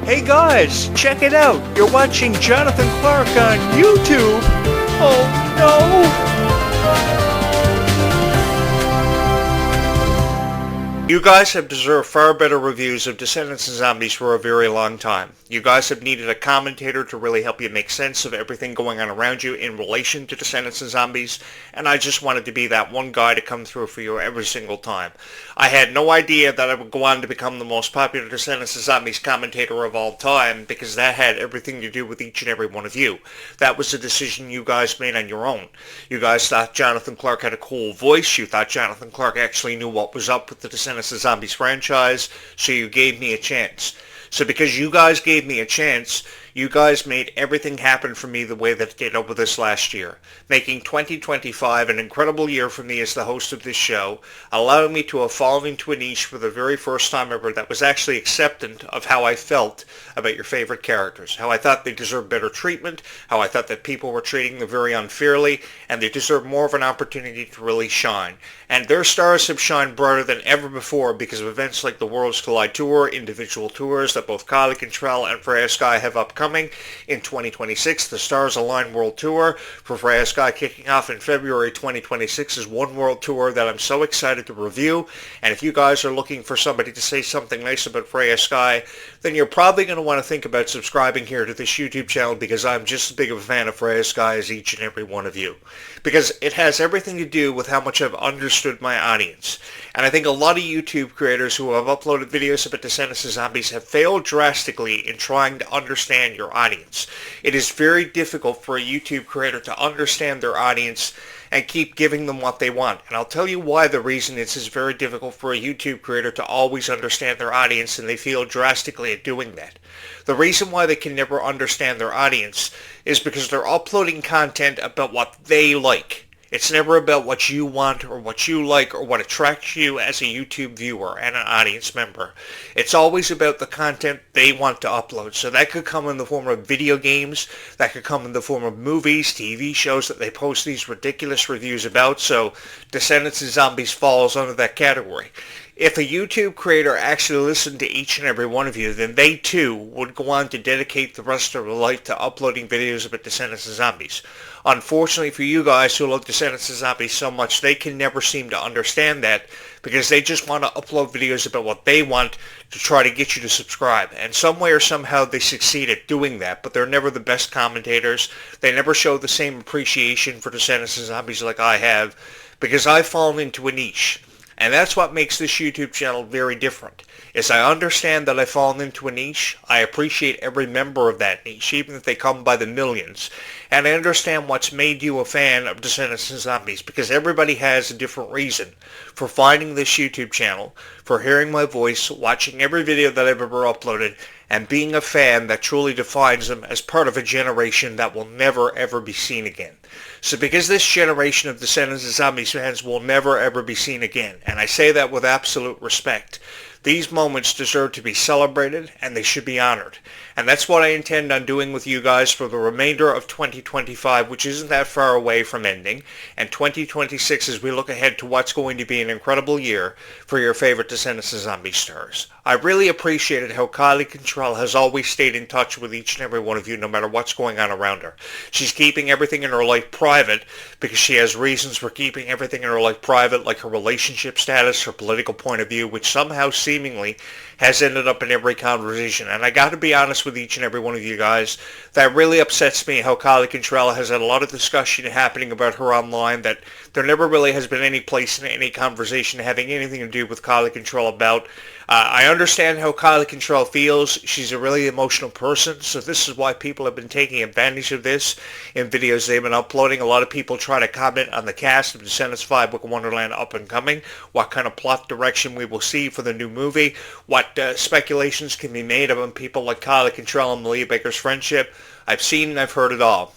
Hey guys, check it out. You're watching Jonathan Clarke on YouTube. Oh no! You guys have deserved far better reviews of Descendants and Zombies for a very long time. You guys have needed a commentator to really help you make sense of everything going on around you in relation to Descendants and Zombies, and I just wanted to be that one guy to come through for you every single time. I had no idea that I would go on to become the most popular Descendants and Zombies commentator of all time, because that had everything to do with each and every one of you. That was a decision you guys made on your own. You guys thought Jonathan Clarke had a cool voice. You thought Jonathan Clarke actually knew what was up with the Descendants and Zombies franchise, so you gave me a chance. So because you guys gave me a chance, you guys made everything happen for me the way that it did over this last year, making 2025 an incredible year for me as the host of this show, allowing me to have fallen into a niche for the very first time ever that was actually acceptant of how I felt about your favorite characters, how I thought they deserved better treatment, how I thought that people were treating them very unfairly, and they deserved more of an opportunity to really shine. And their stars have shined brighter than ever before because of events like the Worlds Collide Tour, individual tours that both Clarke and Freya Sky have upcoming. In 2026, the Stars Align World Tour for Freya Sky kicking off in February 2026 is one world tour that I'm so excited to review. And if you guys are looking for somebody to say something nice about Freya Sky, then you're probably going to want to think about subscribing here to this YouTube channel, because I'm just as big of a fan of Freya Sky as each and every one of you. Because it has everything to do with how much I've understood my audience. And I think a lot of YouTube creators who have uploaded videos about Descendants and Zombies have failed drastically in trying to understand your audience. It is very difficult for a YouTube creator to understand their audience and keep giving them what they want. And I'll tell you why the reason it's very difficult for a YouTube creator to always understand their audience, and they fail drastically at doing that. The reason why they can never understand their audience is because they're uploading content about what they like. It's never about what you want or what you like or what attracts you as a YouTube viewer and an audience member. It's always about the content they want to upload. So that could come in the form of video games, that could come in the form of movies, TV shows that they post these ridiculous reviews about. So Descendants and Zombies falls under that category. If a YouTube creator actually listened to each and every one of you, then they too would go on to dedicate the rest of their life to uploading videos about Descendants and Zombies. Unfortunately for you guys who love Descendants and Zombies so much, they can never seem to understand that, because they just want to upload videos about what they want to try to get you to subscribe. And some way or somehow they succeed at doing that, but they're never the best commentators. They never show the same appreciation for Descendants and Zombies like I have, because I've fallen into a niche. And that's what makes this YouTube channel very different, is I understand that I've fallen into a niche. I appreciate every member of that niche, even if they come by the millions. And I understand what's made you a fan of Descendants and Zombies, because everybody has a different reason for finding this YouTube channel, for hearing my voice, watching every video that I've ever uploaded, and being a fan that truly defines them as part of a generation that will never ever be seen again. So because this generation of Descendants and Zombies fans will never ever be seen again, and I say that with absolute respect, these moments deserve to be celebrated and they should be honored. And that's what I intend on doing with you guys for the remainder of 2025, which isn't that far away from ending, and 2026 as we look ahead to what's going to be an incredible year for your favorite Descendants and Zombies stars. I really appreciated how Kylie Contrell has always stayed in touch with each and every one of you no matter what's going on around her. She's keeping everything in her life private because she has reasons for keeping everything in her life private, like her relationship status, her political point of view, which somehow seemingly has ended up in every conversation. And I got to be honest with each and every one of you guys, that really upsets me how Kylie Contrell has had a lot of discussion happening about her online that there never really has been any place in any conversation having anything to do with Kylie Contrell about. I understand how Kylie Contrell feels. She's a really emotional person, so this is why people have been taking advantage of this in videos they've been uploading. A lot of people try to comment on the cast of Descendants 5 Book of Wonderland up and coming, what kind of plot direction we will see for the new movie, what speculations can be made about people like Kylie Contrell and Malia Baker's friendship. I've seen and I've heard it all.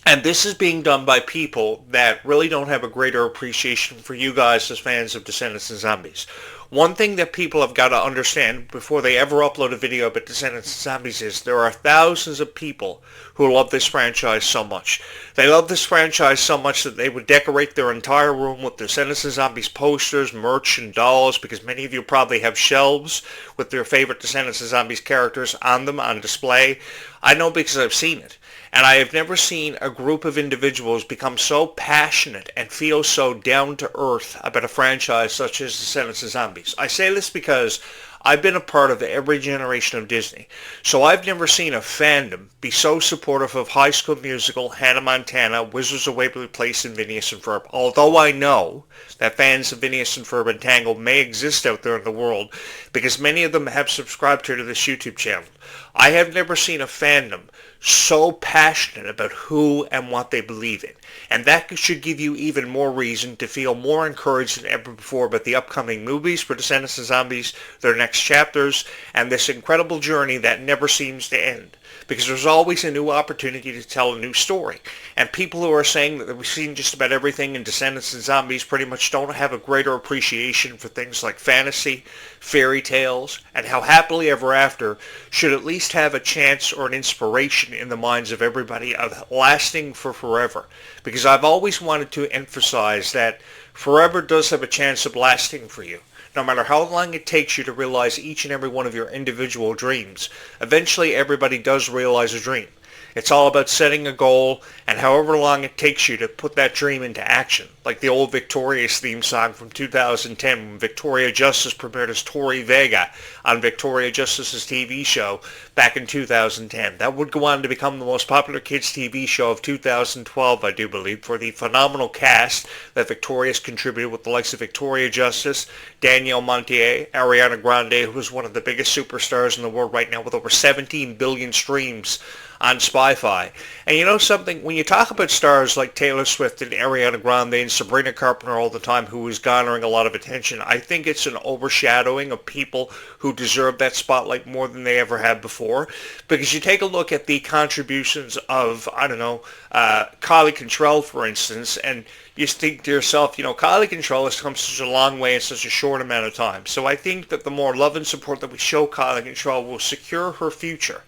And this is being done by people that really don't have a greater appreciation for you guys as fans of Descendants and Zombies. One thing that people have got to understand before they ever upload a video about Descendants and Zombies is there are thousands of people who love this franchise so much. They love this franchise so much that they would decorate their entire room with Descendants and Zombies posters, merch, and dolls, because many of you probably have shelves with their favorite Descendants and Zombies characters on them on display. I know because I've seen it. And I have never seen a group of individuals become so passionate and feel so down to earth about a franchise such as Descendants of Zombies. I say this because I've been a part of every generation of Disney, so I've never seen a fandom be so supportive of High School Musical, Hannah Montana, Wizards of Waverly Place, and Phineas and Ferb. Although I know that fans of Phineas and Ferb and Tangled may exist out there in the world, because many of them have subscribed to this YouTube channel, I have never seen a fandom so passionate about who and what they believe in. And that should give you even more reason to feel more encouraged than ever before about the upcoming movies for Descendants of Zombies, their next chapters, and this incredible journey that never seems to end. Because there's always a new opportunity to tell a new story. And people who are saying that we've seen just about everything in Descendants and Zombies pretty much don't have a greater appreciation for things like fantasy, fairy tales, and how happily ever after should at least have a chance or an inspiration in the minds of everybody of lasting for forever. Because I've always wanted to emphasize that forever does have a chance of lasting for you. No matter how long it takes you to realize each and every one of your individual dreams, eventually everybody does realize a dream. It's all about setting a goal and however long it takes you to put that dream into action. Like the old Victorious theme song from 2010 when Victoria Justice premiered as Tori Vega on Victoria Justice's TV show back in 2010. That would go on to become the most popular kids TV show of 2012, I do believe, for the phenomenal cast that Victoria's contributed with the likes of Victoria Justice, Danielle Montier, Ariana Grande, who is one of the biggest superstars in the world right now with over 17 billion streams on Spy-Fi. And you know something? When you talk about stars like Taylor Swift and Ariana Grande and Sabrina Carpenter all the time, who is garnering a lot of attention, I think it's an overshadowing of people who deserve that spotlight more than they ever have before. Because you take a look at the contributions of, Kylie Contrell, for instance, and you think to yourself, Kylie Contrell has come such a long way in such a short amount of time. So I think that the more love and support that we show Kylie Contrell will secure her future.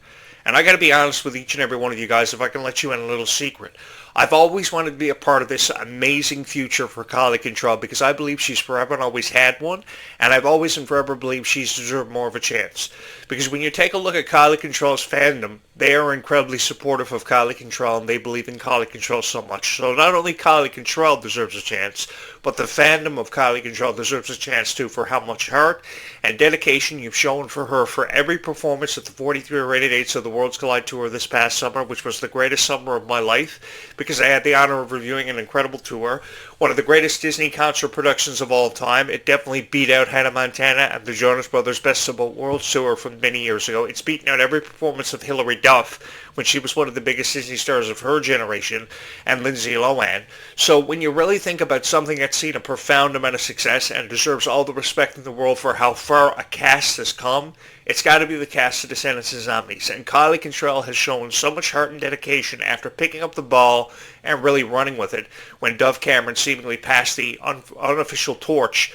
And I got to be honest with each and every one of you guys, if I can let you in a little secret. I've always wanted to be a part of this amazing future for Kylie Contrell because I believe she's forever and always had one, and I've always and forever believed she's deserved more of a chance. Because when you take a look at Kylie Contrell's fandom, they are incredibly supportive of Kylie Contrell, and they believe in Kylie Contrell so much. So not only Kylie Contrell deserves a chance, but the fandom of Kylie Contrell deserves a chance too for how much heart and dedication you've shown for her for every performance at the 43 rated 8s of the Worlds Collide Tour this past summer, which was the greatest summer of my life, because I had the honor of reviewing an incredible tour, one of the greatest Disney concert productions of all time. It definitely beat out Hannah Montana and the Jonas Brothers' Best of Both Worlds tour from many years ago. It's beaten out every performance of Hilary Duff when she was one of the biggest Disney stars of her generation, and Lindsay Lohan. So when you really think about something that's seen a profound amount of success and deserves all the respect in the world for how far a cast has come, it's got to be the cast of Descendants of Zombies. And Kylie Contrell has shown so much heart and dedication after picking up the ball and really running with it when Dove Cameron seemingly passed the unofficial torch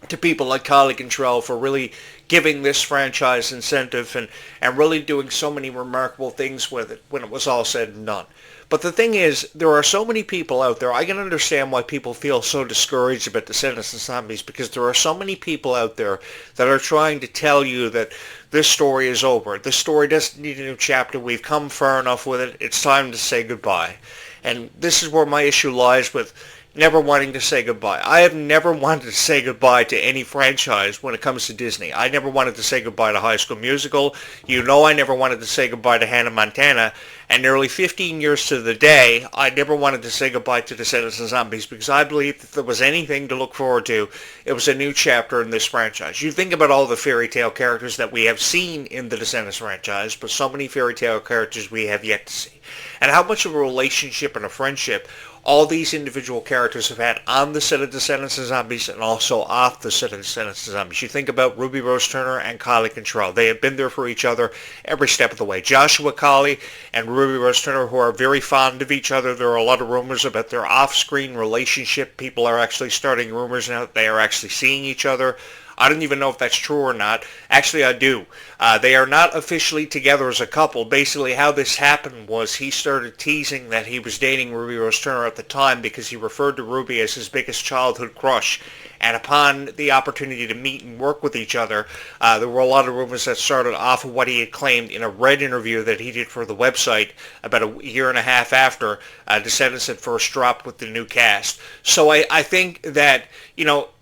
to people like Kylie Contrell for really giving this franchise incentive and really doing so many remarkable things with it when it was all said and done. But the thing is, there are so many people out there. I can understand why people feel so discouraged about Descendants of Zombies, because there are so many people out there that are trying to tell you that this story is over. This story doesn't need a new chapter. We've come far enough with it. It's time to say goodbye. And this is where my issue lies with never wanting to say goodbye. I have never wanted to say goodbye to any franchise when it comes to Disney. I never wanted to say goodbye to High School Musical. I never wanted to say goodbye to Hannah Montana. And nearly 15 years to the day, I never wanted to say goodbye to Descendants of Zombies, because I believe that if there was anything to look forward to, it was a new chapter in this franchise. You think about all the fairy tale characters that we have seen in the Descendants franchise, but so many fairy tale characters we have yet to see. And how much of a relationship and a friendship all these individual characters have had on the set of Descendants of Zombies and also off the set of Descendants of Zombies. You think about Ruby Rose Turner and Kylie Contrell. They have been there for each other every step of the way. Joshua Colley and Ruby Rose Turner, who are very fond of each other. There are a lot of rumors about their off-screen relationship. People are actually starting rumors now that they are actually seeing each other. I don't even know if that's true or not. Actually, I do. They are not officially together as a couple. Basically, how this happened was he started teasing that he was dating Ruby Rose Turner at the time because he referred to Ruby as his biggest childhood crush. And upon the opportunity to meet and work with each other, there were a lot of rumors that started off of what he had claimed in a Red interview that he did for the website about a year and a half after Descendants had first dropped with the new cast. So I think that,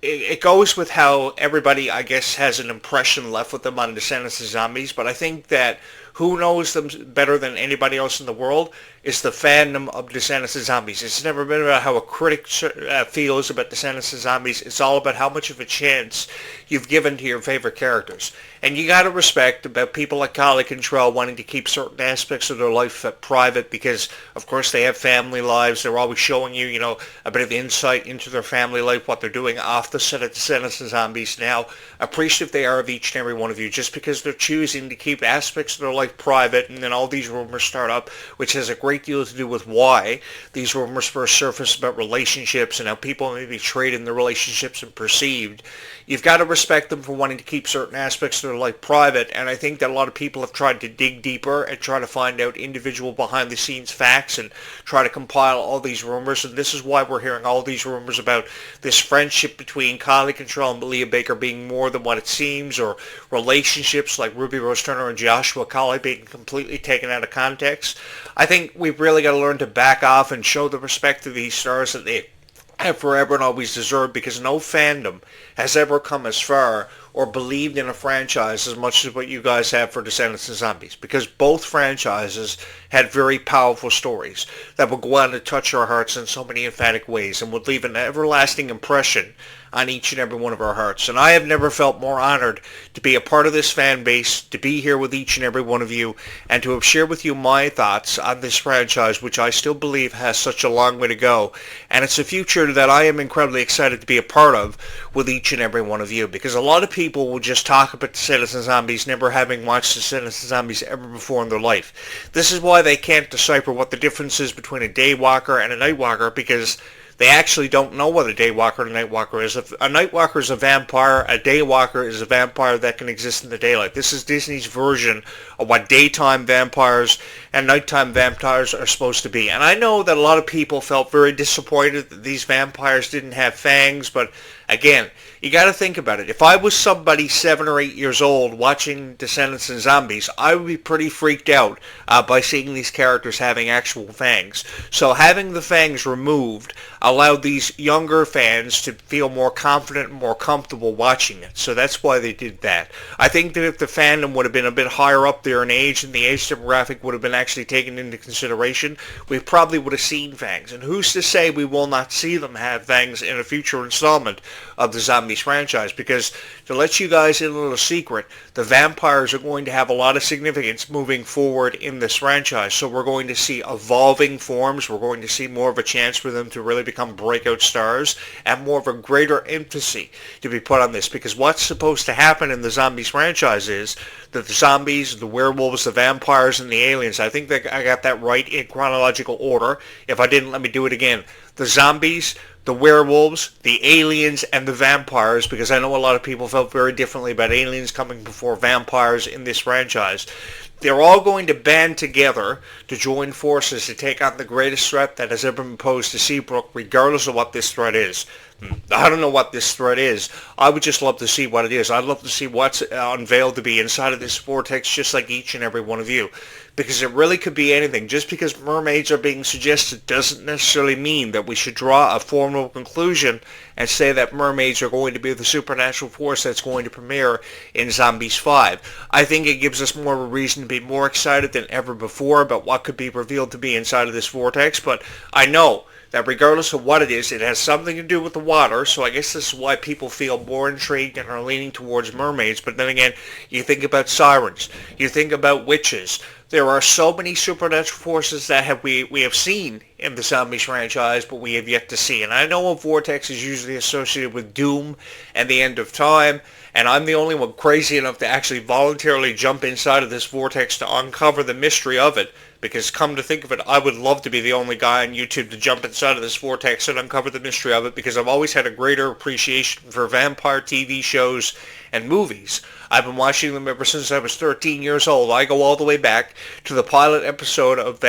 it goes with how everybody, I guess, has an impression left with them on Descendants and Zombies, but I think that who knows them better than anybody else in the world is the fandom of Descendants and Zombies. It's never been about how a critic feels about Descendants and Zombies. It's all about how much of a chance you've given to your favorite characters. And you got to respect about people like Clarke and Trell wanting to keep certain aspects of their life private because, of course, they have family lives. They're always showing you, a bit of insight into their family life, what they're doing off the set of Descendants and Zombies. Now, appreciative they are of each and every one of you just because they're choosing to keep aspects of their life private, and then all these rumors start up, which has a great deal to do with why these rumors first surfaced about relationships and how people may be treated in their relationships and perceived. You've got to respect them for wanting to keep certain aspects of their life private, and I think that a lot of people have tried to dig deeper and try to find out individual behind-the-scenes facts and try to compile all these rumors, and this is why we're hearing all these rumors about this friendship between Clarke and Trell and Leah Baker being more than what it seems, or relationships like Ruby Rose Turner and Joshua Colley being completely taken out of context. I think we've really got to learn to back off and show the respect to these stars that they have forever and always deserved, because no fandom has ever come as far or believed in a franchise as much as what you guys have for Descendants and Zombies, because both franchises had very powerful stories that would go on to touch our hearts in so many emphatic ways and would leave an everlasting impression on each and every one of our hearts. And I have never felt more honored to be a part of this fan base, to be here with each and every one of you, and to have shared with you my thoughts on this franchise, which I still believe has such a long way to go. And it's a future that I am incredibly excited to be a part of with each and every one of you, because a lot of people will just talk about Descendants and Zombies never having watched Descendants and Zombies ever before in their life. This is why they can't decipher what the difference is between a Daywalker and a Nightwalker, because they actually don't know what a Daywalker and a Nightwalker is. If a Nightwalker is a vampire, a Daywalker is a vampire that can exist in the daylight. This is Disney's version of what daytime vampires and nighttime vampires are supposed to be. And I know that a lot of people felt very disappointed that these vampires didn't have fangs, but again, you got to think about it. If I was somebody 7 or 8 years old watching Descendants and Zombies, I would be pretty freaked out by seeing these characters having actual fangs. So having the fangs removed allowed these younger fans to feel more confident and more comfortable watching it. So that's why they did that. I think that if the fandom would have been a bit higher up there in age and the age demographic would have been actually taken into consideration, we probably would have seen fangs. And who's to say we will not see them have fangs in a future installment of the Zombies franchise? Because to let you guys in a little secret, the vampires are going to have a lot of significance moving forward in this franchise. So we're going to see evolving forms. We're going to see more of a chance for them to really become breakout stars and more of a greater emphasis to be put on this. Because what's supposed to happen in the Zombies franchise is that the zombies, the werewolves, the vampires, and the aliens, I think that I got that right in chronological order. If I didn't, let me do it again. The zombies, the werewolves, the aliens, and the vampires, because I know a lot of people felt very differently about aliens coming before vampires in this franchise. They're all going to band together to join forces to take on the greatest threat that has ever been posed to Seabrook, regardless of what this threat is. I don't know what this threat is. I would just love to see what it is. I'd love to see what's unveiled to be inside of this vortex, just like each and every one of you. Because it really could be anything. Just because mermaids are being suggested doesn't necessarily mean that we should draw a formal conclusion and say that mermaids are going to be the supernatural force that's going to premiere in Zombies 5. I think it gives us more of a reason to be more excited than ever before about what could be revealed to be inside of this vortex. But I know that regardless of what it is, it has something to do with the water, so I guess this is why people feel more intrigued and are leaning towards mermaids. But then again, you think about sirens, you think about witches. There are so many supernatural forces that we have seen in the Zombies franchise, but we have yet to see. And I know a vortex is usually associated with doom and the end of time, and I'm the only one crazy enough to actually voluntarily jump inside of this vortex to uncover the mystery of it. because come to think of it, I would love to be the only guy on YouTube to jump inside of this vortex and uncover the mystery of it, because I've always had a greater appreciation for vampire TV shows and movies. I've been watching them ever since I was 13 years old. I go all the way back to the pilot episode of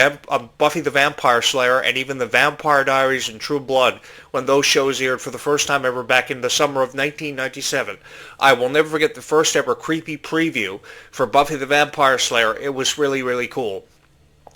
Buffy the Vampire Slayer and even the Vampire Diaries and True Blood, when those shows aired for the first time ever back in the summer of 1997. I will never forget the first ever creepy preview for Buffy the Vampire Slayer. It was really, really cool.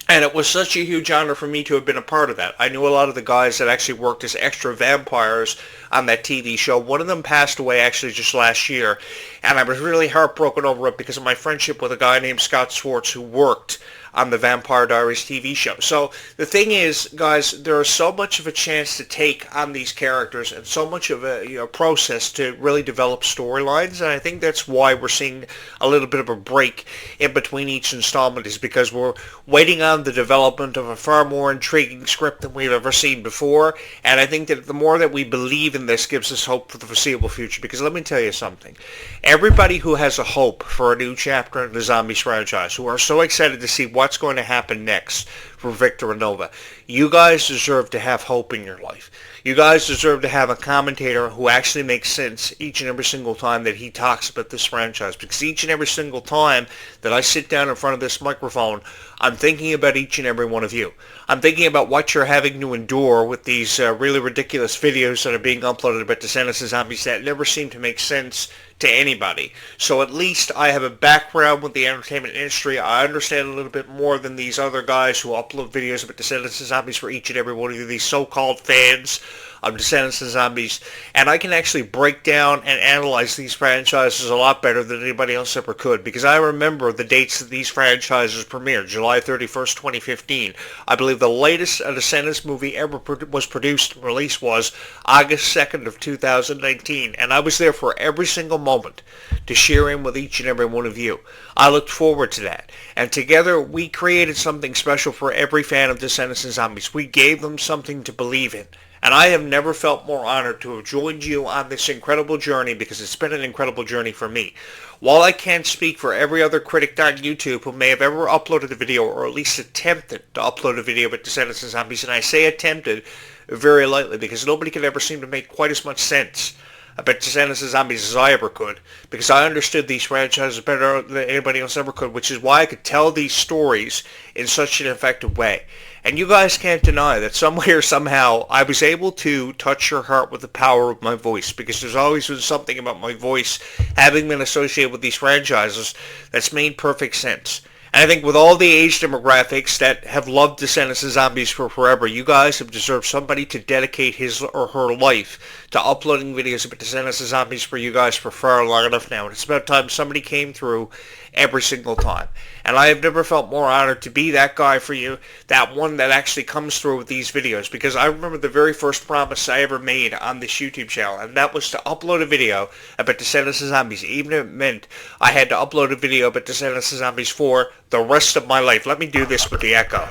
And it was such a huge honor for me to have been a part of that. I knew a lot of the guys that actually worked as extra vampires on that TV show. One of them passed away actually just last year, and I was really heartbroken over it because of my friendship with a guy named Scott Swartz who worked on the Vampire Diaries TV show. So the thing is, guys, there is so much of a chance to take on these characters and so much of a process to really develop storylines, and I think that's why we're seeing a little bit of a break in between each installment, is because we're waiting on the development of a far more intriguing script than we've ever seen before, and I think that the more that we believe in this gives us hope for the foreseeable future, because let me tell you something. Everybody who has a hope for a new chapter in the Zombies franchise, who are so excited to see what's going to happen next for Victor and Nova, you guys deserve to have hope in your life. You guys deserve to have a commentator who actually makes sense each and every single time that he talks about this franchise, because each and every single time that I sit down in front of this microphone, I'm thinking about each and every one of you. I'm thinking about what you're having to endure with these really ridiculous videos that are being uploaded about Descendants and Zombies that never seem to make sense to anybody. So at least I have a background with the entertainment industry. I understand a little bit more than these other guys who upload videos about Descendants and Zombies for each and every one of you, these so-called fans of Descendants and Zombies, and I can actually break down and analyze these franchises a lot better than anybody else ever could, because I remember the dates that these franchises premiered, July 31st, 2015. I believe the latest Descendants movie ever was produced and released was August 2nd of 2019, and I was there for every single moment to share in with each and every one of you. I looked forward to that, and together we created something special for every fan of Descendants and Zombies. We gave them something to believe in. And I have never felt more honored to have joined you on this incredible journey, because it's been an incredible journey for me. While I can't speak for every other critic on YouTube who may have ever uploaded a video, or at least attempted to upload a video about Descendants and Zombies, and I say attempted very lightly because nobody could ever seem to make quite as much sense about Descendants and Zombies as I ever could, because I understood these franchises better than anybody else ever could, which is why I could tell these stories in such an effective way. And you guys can't deny that somewhere, somehow, I was able to touch your heart with the power of my voice, because there's always been something about my voice, having been associated with these franchises, that's made perfect sense. And I think with all the age demographics that have loved Descendants and Zombies for forever, you guys have deserved somebody to dedicate his or her life to uploading videos about Descendants and Zombies for you guys for far long enough now. And it's about time somebody came through every single time. And I have never felt more honored to be that guy for you, that one that actually comes through with these videos, because I remember the very first promise I ever made on this YouTube channel, and that was to upload a video about Descendants and Zombies, even if it meant I had to upload a video about Descendants and Zombies for the rest of my life. Let me do this with the echo.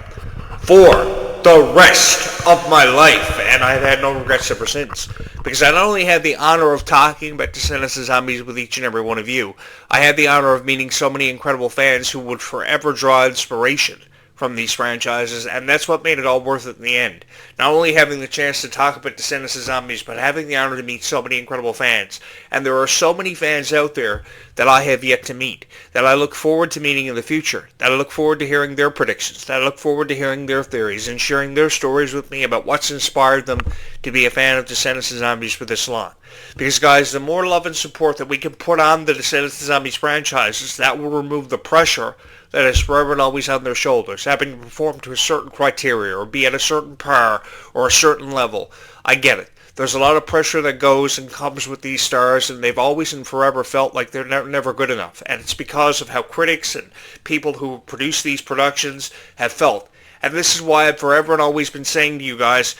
For the rest of my life. And I've had no regrets ever since, because I not only had the honor of talking about Descendants and Zombies with each and every one of you, I had the honor of meeting so many incredible fans who would forever draw inspiration from these franchises, and that's what made it all worth it in the end. Not only having the chance to talk about Descendants and Zombies, but having the honor to meet so many incredible fans. And there are so many fans out there that I have yet to meet, that I look forward to meeting in the future, that I look forward to hearing their predictions, that I look forward to hearing their theories and sharing their stories with me about what's inspired them to be a fan of Descendants and Zombies for this long. Because, guys, the more love and support that we can put on the Descendants and Zombies franchises, that will remove the pressure that is forever and always on their shoulders, having to perform to a certain criteria or be at a certain par or a certain level. I get it. There's a lot of pressure that goes and comes with these stars, and they've always and forever felt like they're never good enough. And it's because of how critics and people who produce these productions have felt. And this is why I've forever and always been saying to you guys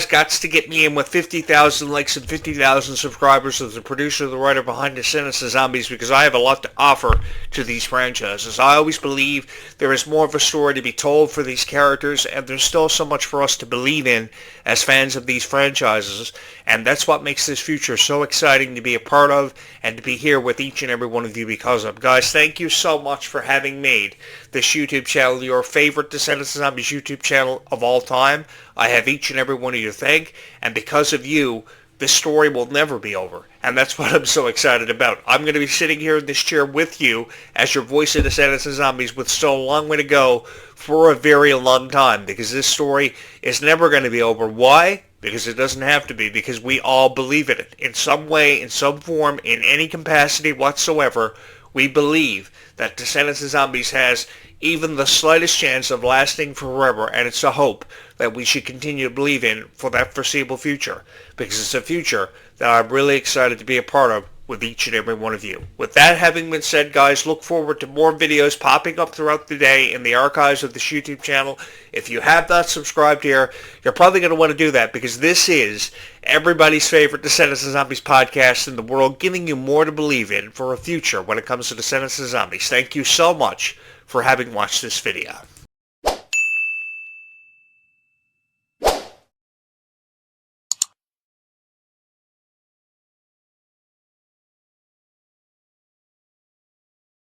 got to get me in with 50,000 likes and 50,000 subscribers as the producer, the writer behind Descendants and Zombies, because I have a lot to offer to these franchises. I always believe there is more of a story to be told for these characters, and there's still so much for us to believe in as fans of these franchises, and that's what makes this future so exciting to be a part of and to be here with each and every one of you because of. Guys, thank you so much for having made this YouTube channel your favorite Descendants and Zombies YouTube channel of all time. I have each and every one of you to thank, and because of you, this story will never be over. And that's what I'm so excited about. I'm going to be sitting here in this chair with you as your voice of Descendants and Zombies with still a long way to go for a very long time, because this story is never going to be over. Why? Because it doesn't have to be, because we all believe in it. In some way, in some form, in any capacity whatsoever, we believe that Descendants and Zombies has even the slightest chance of lasting forever, and it's a hope that we should continue to believe in for that foreseeable future, because it's a future that I'm really excited to be a part of with each and every one of you. With that having been said, guys, look forward to more videos popping up throughout the day in the archives of this YouTube channel. If you have not subscribed here, you're probably going to want to do that, because this is everybody's favorite Descendants and Zombies podcast in the world, giving you more to believe in for a future when it comes to Descendants and Zombies. Thank you so much for having watched this video.